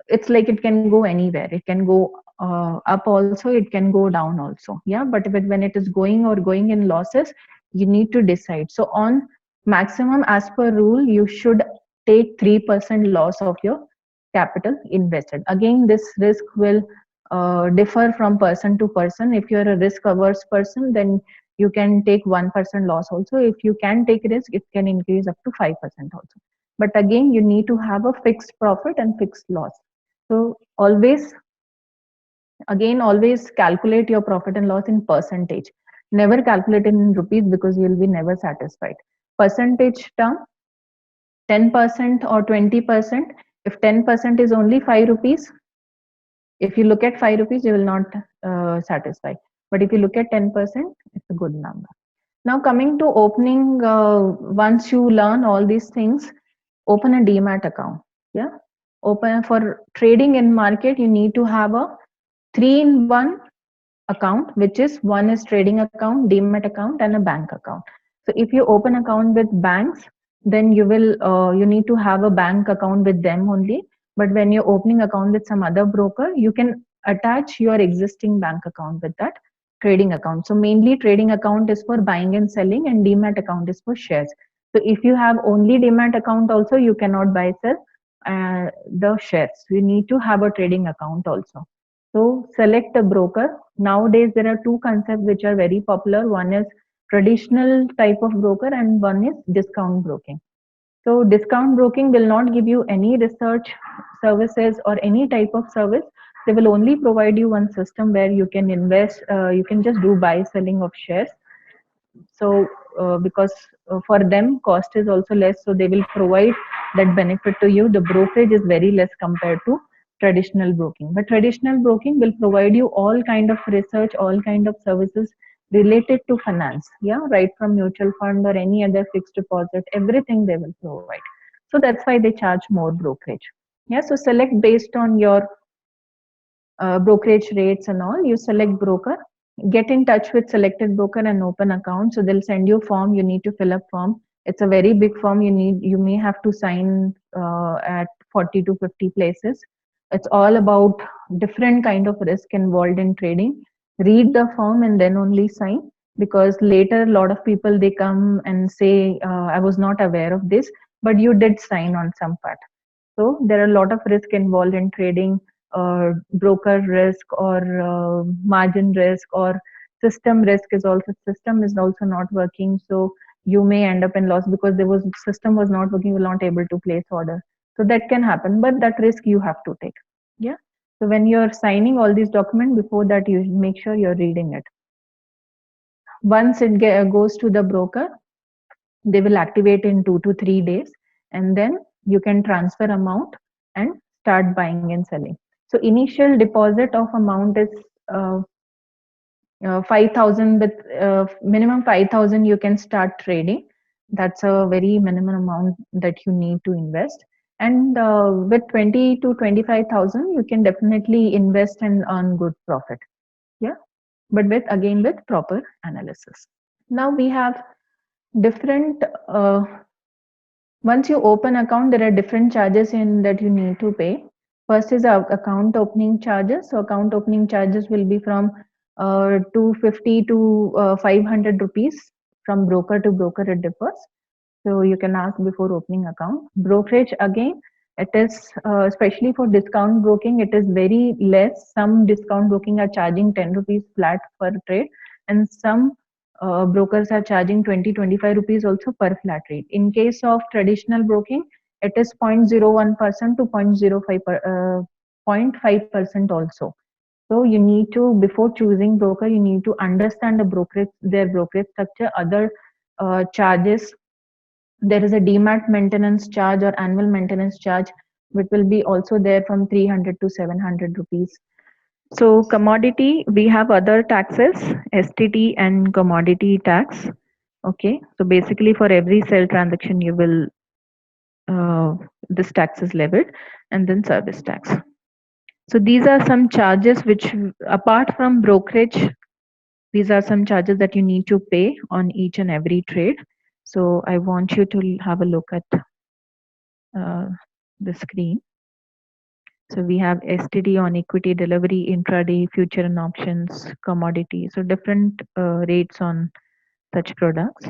it's like it can go anywhere. It can go up also, it can go down also. Yeah, but when it is going or going in losses, you need to decide. So on maximum, as per rule, you should take 3% loss of your capital invested. Again, this risk will differ from person to person. If you're a risk averse person, then you can take 1% loss also. If you can take risk, it can increase up to 5% also. But again, you need to have a fixed profit and fixed loss. So always calculate your profit and loss in percentage. Never calculate in rupees, because you will be never satisfied. Percentage term, 10% or 20%. If 10% is only 5 rupees, if you look at 5 rupees, you will not satisfy. But if you look at 10%, it's a good number. Now coming to opening, once you learn all these things, open a demat account. Yeah, open for trading in market. You need to have a 3-in-1 account, which is, one is trading account, demat account, and a bank account. So if you open account with banks, then you need to have a bank account with them only. But when you're opening account with some other broker, you can attach your existing bank account with that trading account. So mainly trading account is for buying and selling, and demat account is for shares. So if you have only demat account also, you cannot buy sell the shares. You need to have a trading account also. So select a broker. Nowadays there are two concepts which are very popular. One is traditional type of broker, and one is discount broking. So discount broking will not give you any research services or any type of service. They will only provide you one system where you can invest, you can just do buy selling of shares. So because for them cost is also less, so they will provide that benefit to you. The brokerage is very less compared to traditional broking. But traditional broking will provide you all kind of research, all kind of services. related to finance, yeah, right from mutual fund or any other fixed deposit, everything they will provide. So that's why they charge more brokerage. Yeah, so select based on your brokerage rates and all. You select broker, get in touch with selected broker and open account. So they'll send you form. You need to fill up form. It's a very big form. You may have to sign at 40 to 50 places. It's all about different kind of risk involved in trading. Read the form and then only sign, because later a lot of people, they come and say, I was not aware of this, but you did sign on some part. So there are a lot of risk involved in trading, broker risk or margin risk or system risk is also not working. So you may end up in loss because there was system was not working, you were not able to place order. So that can happen, but that risk you have to take. Yeah. So when you're signing all these documents, before that you make sure you're reading it. Once it goes to the broker, they will activate in 2 to 3 days, and then you can transfer amount and start buying and selling. So initial deposit of amount is 5,000, with minimum 5,000 you can start trading. That's a very minimum amount that you need to invest. And with 20 to 25,000 you can definitely invest and earn good profit. Yeah, but with proper analysis. Now we have different once you open account, there are different charges in that you need to pay. First is account opening charges. So account opening charges will be from 250 to 500 rupees. From broker to broker it differs. So you can ask before opening account. Brokerage, again, it is especially for discount broking, it is very less. Some discount broking are charging 10 rupees flat per trade, and some brokers are charging 20-25 rupees also per flat rate. In case of traditional broking, it is 0.01% to 0.5% also. So you need to, before choosing broker, you need to understand their brokerage structure, other charges. There is a demat maintenance charge or annual maintenance charge, which will be also there from 300 to 700 rupees. So commodity, we have other taxes, STT and commodity tax. Okay, so basically for every sell transaction, you will this tax is levied, and then service tax. So these are some charges which, apart from brokerage, these are some charges that you need to pay on each and every trade. So I want you to have a look at the screen. So we have STD on equity, delivery, intraday, future and options, commodity. So different rates on such products.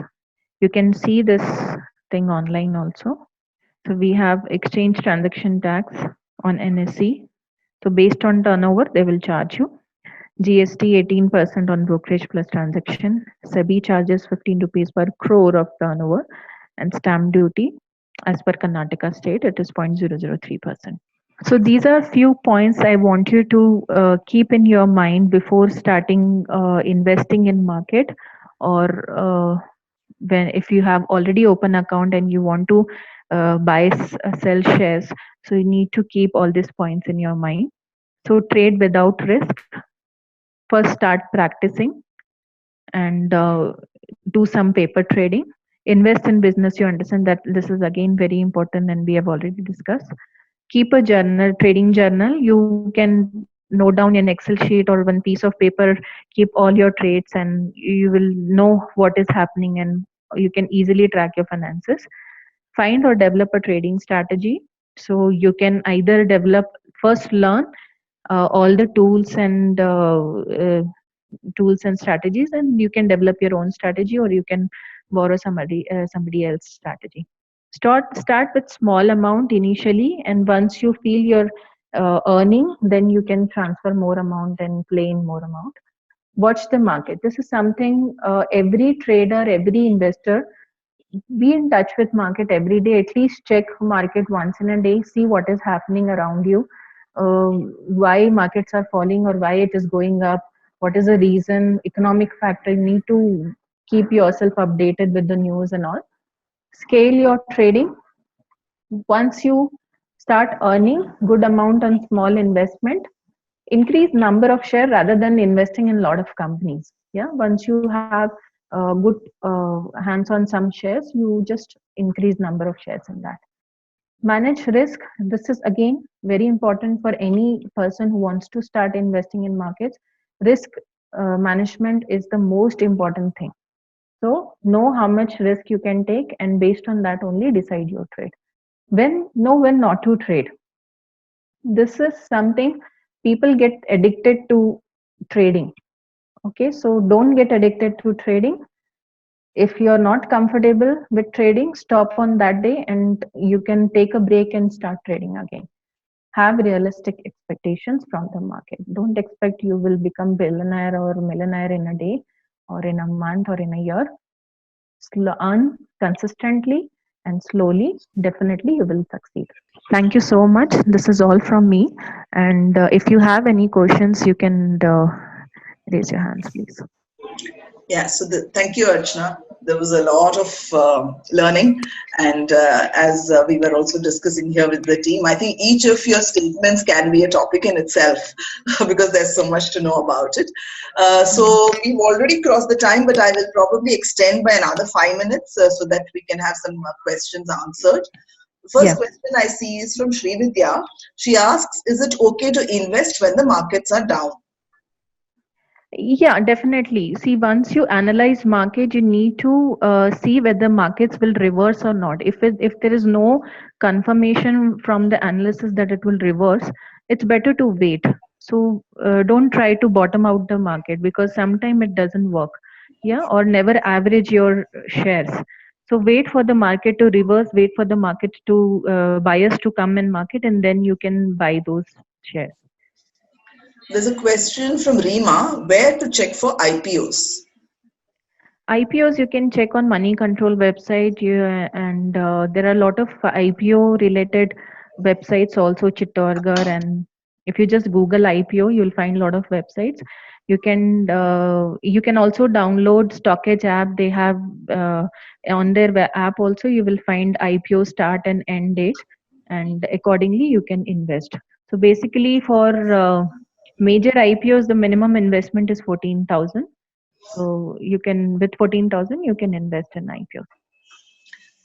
You can see this thing online also. So we have exchange transaction tax on NSE. So based on turnover, they will charge you. GST 18% on brokerage plus transaction. SEBI charges 15 rupees per crore of turnover, and stamp duty as per Karnataka state, it is 0.003%. So these are few points I want you to keep in your mind before starting investing in market, or when if you have already open account and you want to sell shares. So you need to keep all these points in your mind. So trade without risk. First start practicing and do some paper trading. Invest in business. You understand that this is again very important, and we have already discussed. Keep a journal, trading journal. You can note down in Excel sheet or one piece of paper, keep all your trades, and you will know what is happening, and you can easily track your finances. Find or develop a trading strategy. So you can either first learn all the tools and strategies, and you can develop your own strategy, or you can borrow somebody else's strategy. Start with small amount initially, and once you feel you're earning, then you can transfer more amount and play in more amount. Watch the market. This is something every trader, every investor, be in touch with market every day. At least check market once in a day, see what is happening around you, why markets are falling or why it is going up, what is the reason, economic factor. You need to keep yourself updated with the news and all. Scale your trading. Once you start earning good amount on small investment, increase number of share rather than investing in a lot of companies. Yeah, once you have good hands on some shares, you just increase number of shares in that. Manage risk. This is again very important for any person who wants to start investing in markets. Risk management is the most important thing. So know how much risk you can take, and based on that only decide your trade. When not to trade. This is something people get addicted to trading. Okay, so don't get addicted to trading. If you're not comfortable with trading, stop on that day and you can take a break and start trading again. Have realistic expectations from the market. Don't expect you will become billionaire or millionaire in a day or in a month or in a year. Earn consistently and slowly, definitely you will succeed. Thank you so much. This is all from me. And if you have any questions, you can raise your hands, please. Yeah, so thank you, Archana. There was a lot of learning, and as we were also discussing here with the team, I think each of your statements can be a topic in itself because there's so much to know about it. So we've already crossed the time, but I will probably extend by another 5 minutes so that we can have some questions answered. The first question I see is from Srividya. She asks, is it okay to invest when the markets are down? Yeah, definitely. See, once you analyze market, you need to see whether markets will reverse or not. If there is no confirmation from the analysis that it will reverse, it's better to wait. So don't try to bottom out the market because sometimes it doesn't work. Yeah, or never average your shares. So wait for the market to reverse. Wait for the market to buyers to come in market, and then you can buy those shares. There's a question from Rima, where to check for IPOs? IPOs you can check on Money Control website, and there are a lot of IPO related websites also, Chittorgarh, and if you just Google IPO, you'll find a lot of websites. You can also download Stockage app. They have on their app also you will find IPO start and end date, and accordingly you can invest. So basically for major IPOs, the minimum investment is 14,000. So you can, with 14,000, you can invest in IPO.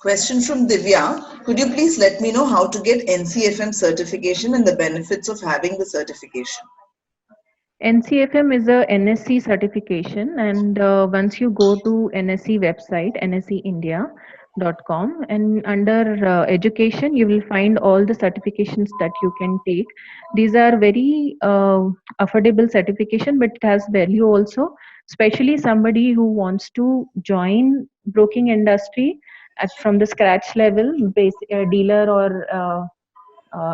Question from Divya. Could you please let me know how to get NCFM certification and the benefits of having the certification? NCFM is a NSE certification, and once you go to NSE website, nseindia.com, and under education, you will find all the certifications that you can take. These are very affordable certification, but it has value also, especially somebody who wants to join broking industry from the scratch level, dealer or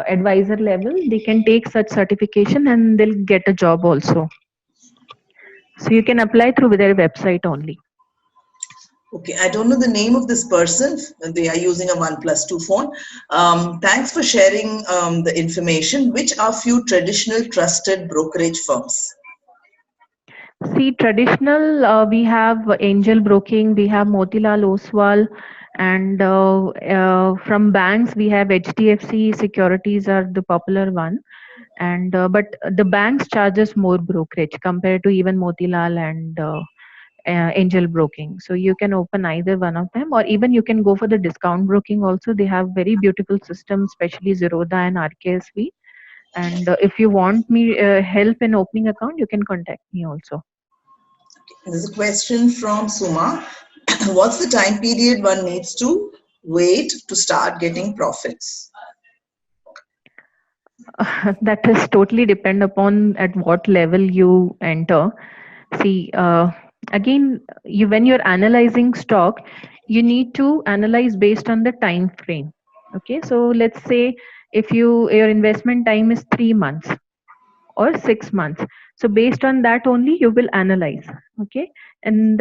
advisor level. They can take such certification and they'll get a job also. So you can apply through their website only. Okay, I don't know the name of this person. They are using a OnePlus 2 phone. Thanks for sharing the information. Which are few traditional trusted brokerage firms? See, traditional, we have Angel Broking, we have Motilal Oswal, and from banks, we have HDFC Securities are the popular one. And but the banks charges more brokerage compared to even Motilal and Angel Broking. So you can open either one of them, or even you can go for the discount broking also. They have very beautiful systems, especially Zerodha and RKSV. And if you want me help in opening account, you can contact me also. There's a question from Suma. What's the time period one needs to wait to start getting profits? That is totally depend upon at what level you enter. See, again, when you're analyzing stock, you need to analyze based on the time frame. Okay, so let's say if your investment time is 3 months or 6 months, so based on that only you will analyze. Okay, and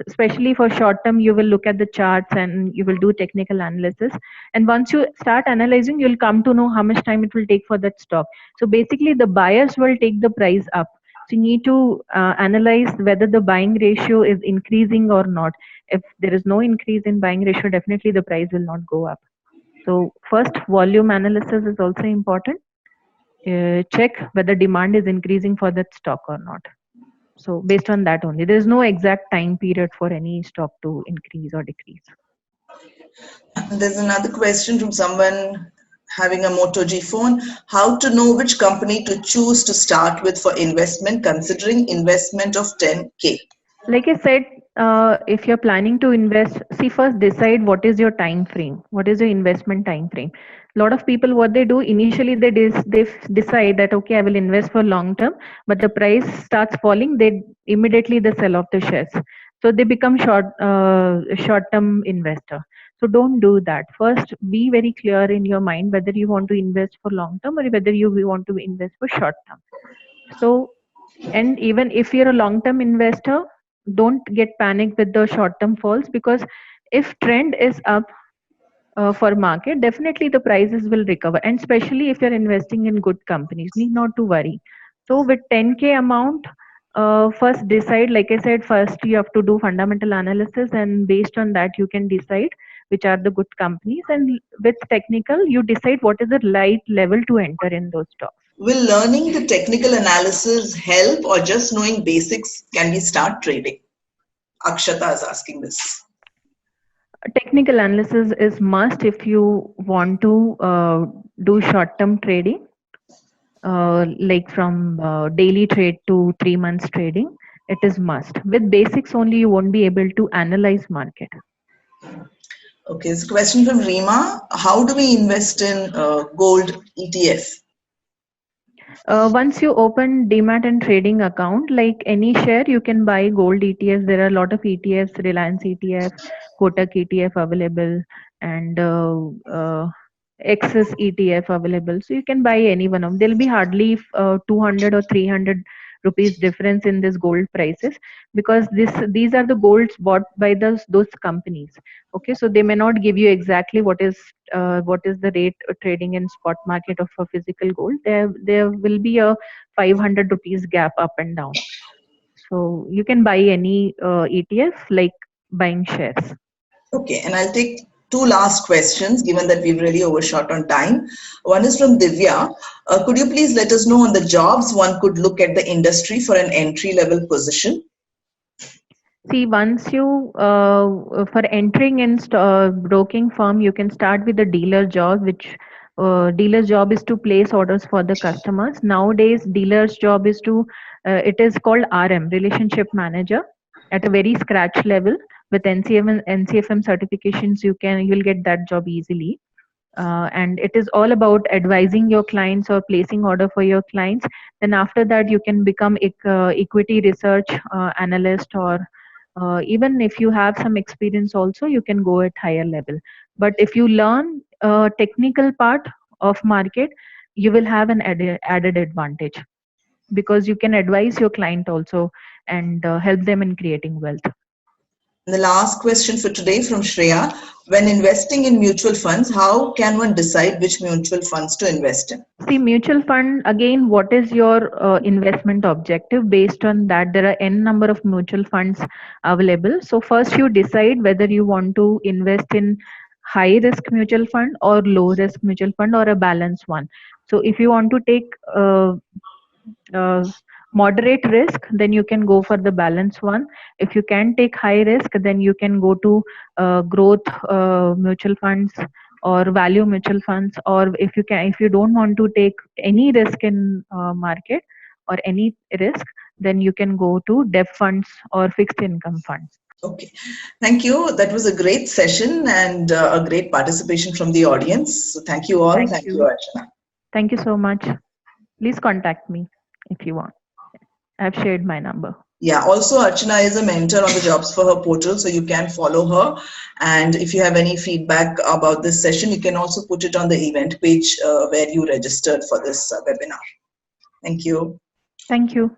especially for short term, you will look at the charts and you will do technical analysis, and once you start analyzing, you'll come to know how much time it will take for that stock. So basically the buyers will take the price up. So you need to analyze whether the buying ratio is increasing or not. If there is no increase in buying ratio, definitely the price will not go up. So first, volume analysis is also important. check whether demand is increasing for that stock or not. So based on that only, there is no exact time period for any stock to increase or decrease. There's another question from someone having a Moto G phone. How to know which company to choose to start with for investment, considering investment of 10K? Like I said, if you're planning to invest, see, first decide what is your time frame, what is your investment time frame. A lot of people, what they do initially, they decide that okay, I will invest for long term, but the price starts falling, they immediately they sell off the shares, so they become short term investor. So don't do that. First, be very clear in your mind whether you want to invest for long term or whether you want to invest for short term. So, and even if you're a long term investor, don't get panicked with the short term falls, because if trend is up for market, definitely the prices will recover, and especially if you're investing in good companies, need not to worry. So with 10K amount, first decide, like I said, first you have to do fundamental analysis, and based on that you can decide which are the good companies, and with technical you decide what is the right level to enter in those stocks. Will learning the technical analysis help, or just knowing basics can we start trading? Akshata is asking this. Technical analysis is must if you want to do short term trading, like from daily trade to 3 months trading. It is must. With basics only you won't be able to analyze market. Okay, it's a question from Rima. How do we invest in gold ETF? Once you open demat and trading account, like any share, you can buy gold ETFs. There are a lot of ETFs, Reliance ETF, Kotak ETF available, and Axis ETF available. So you can buy any one of them. There'll be hardly 200 or 300 rupees difference in this gold prices, because these are the golds bought by those companies. Okay, so they may not give you exactly what is the rate trading in spot market of a physical gold. There will be a 500 rupees gap up and down. So you can buy any ETF like buying shares. Okay, and I'll take two last questions given that we've really overshot on time. One is from Divya. Could you please let us know on the jobs one could look at the industry for an entry level position? See, once you for entering in broking firm, you can start with the dealer job, which dealer's job is to place orders for the customers. Nowadays, dealer's job is to it is called RM, relationship manager, at a very scratch level. With NCFM certifications, you'll get that job easily. And it is all about advising your clients or placing order for your clients. Then after that, you can become equity research analyst, or even if you have some experience also, you can go at higher level. But if you learn technical part of market, you will have an added advantage, because you can advise your client also and help them in creating wealth. The last question for today from Shreya. When investing in mutual funds, how can one decide which mutual funds to invest in? See, mutual fund, again, what is your investment objective? Based on that, there are n number of mutual funds available. So first you decide whether you want to invest in high risk mutual fund or low risk mutual fund, or a balanced one. So if you want to take moderate risk, then you can go for the balanced one. If you can take high risk, then you can go to growth mutual funds or value mutual funds. Or if you don't want to take any risk in market or any risk, then you can go to debt funds or fixed income funds. Okay, thank you. That was a great session and a great participation from the audience. So thank you all. Thank you, Archana. Thank you so much. Please contact me if you want. I've shared my number. Yeah, also Archana is a mentor on the Jobs for Her portal, so you can follow her. And if you have any feedback about this session, you can also put it on the event page where you registered for this webinar. Thank you. Thank you.